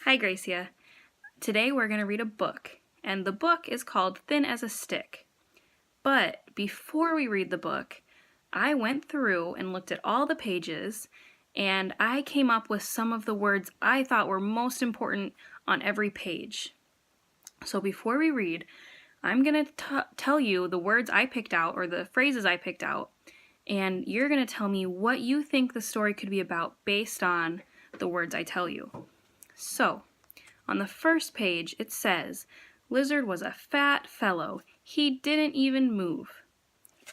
Hi, Gracia. Today we're going to read a book, and the book is called Thin as a Stick. But before we read the book, I went through and looked at all the pages, and I came up with some of the words I thought were most important on every page. So before we read, I'm going to tell you the words I picked out, or the phrases I picked out, and you're going to tell me what you think the story could be about based on the words I tell you. So, on the first page, it says, Lizard was a fat fellow. He didn't even move.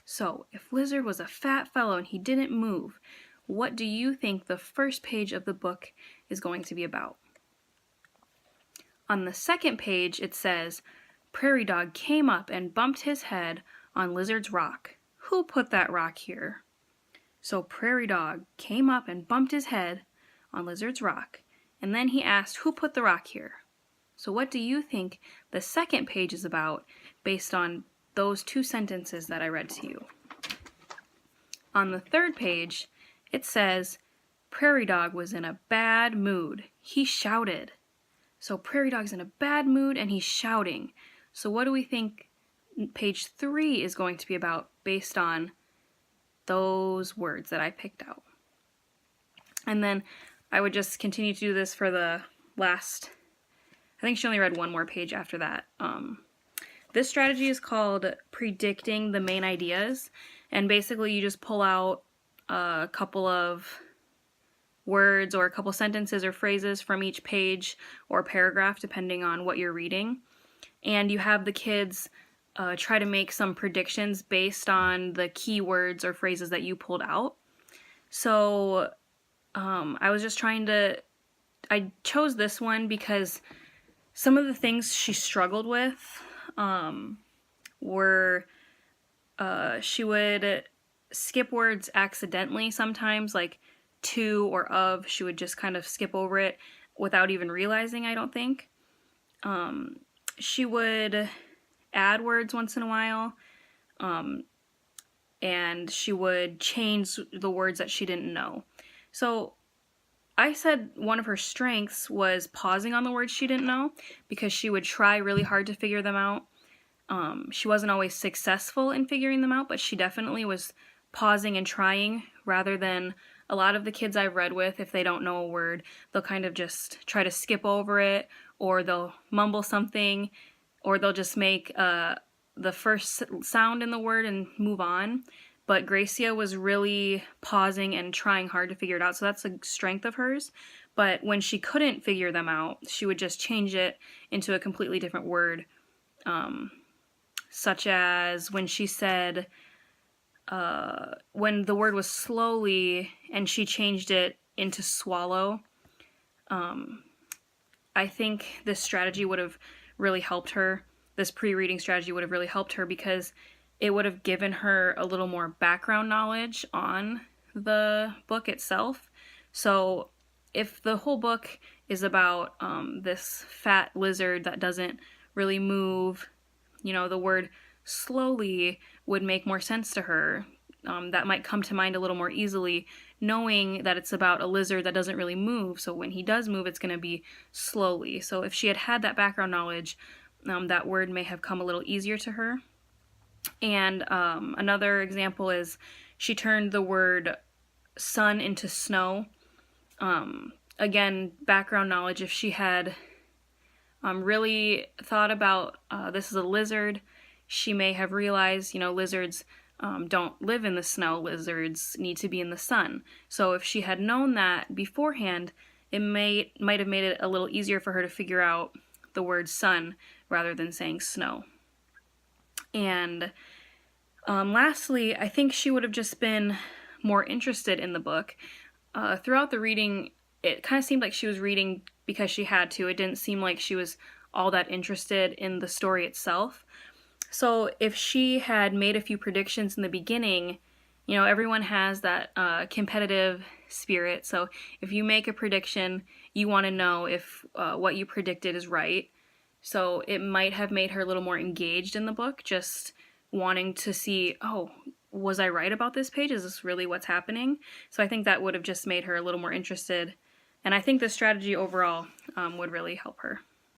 So, if Lizard was a fat fellow and he didn't move, what do you think the first page of the book is going to be about? On the second page, it says, Prairie Dog came up and bumped his head on Lizard's rock. Who put that rock here? So, Prairie Dog came up and bumped his head on Lizard's rock. And then he asked, who put the rock here? So what do you think the second page is about based on those two sentences that I read to you? On the third page, it says, Prairie Dog was in a bad mood. He shouted. So Prairie Dog's in a bad mood and he's shouting. So what do we think page 3 is going to be about based on those words that I picked out? And then I would just continue to do this for the last, I think she only read one more page after that. This strategy is called predicting the main ideas, and basically you just pull out a couple of words or a couple sentences or phrases from each page or paragraph depending on what you're reading, and you have the kids try to make some predictions based on the key words or phrases that you pulled out. So I was just I chose this one because some of the things she struggled with were she would skip words accidentally sometimes, like to or of. She would just kind of skip over it without even realizing, I don't think. She would add words once in a while, and she would change the words that she didn't know. So I said one of her strengths was pausing on the words she didn't know because she would try really hard to figure them out. She wasn't always successful in figuring them out, but she definitely was pausing and trying rather than a lot of the kids I've read with, if they don't know a word, they'll kind of just try to skip over it, or they'll mumble something, or they'll just make the first sound in the word and move on. But Gracia was really pausing and trying hard to figure it out, so that's a strength of hers. But when she couldn't figure them out, she would just change it into a completely different word, such as when she said, when the word was slowly and she changed it into swallow. I think this strategy would have really helped her. This pre-reading strategy would have really helped her because it would have given her a little more background knowledge on the book itself. So if the whole book is about this fat lizard that doesn't really move, the word slowly would make more sense to her. That might come to mind a little more easily, knowing that it's about a lizard that doesn't really move. So when he does move, it's going to be slowly. So if she had had that background knowledge, that word may have come a little easier to her. And another example is she turned the word sun into snow. Again, background knowledge, if she had really thought about this is a lizard, she may have realized, lizards don't live in the snow. Lizards need to be in the sun. So if she had known that beforehand, it might have made it a little easier for her to figure out the word sun rather than saying snow. And lastly, I think she would have just been more interested in the book. Throughout the reading, it kind of seemed like she was reading because she had to. It didn't seem like she was all that interested in the story itself. So if she had made a few predictions in the beginning, everyone has that competitive spirit. So if you make a prediction, you want to know if what you predicted is right. So it might have made her a little more engaged in the book, just wanting to see, oh, was I right about this page? Is this really what's happening? So I think that would have just made her a little more interested. And I think the strategy overall would really help her.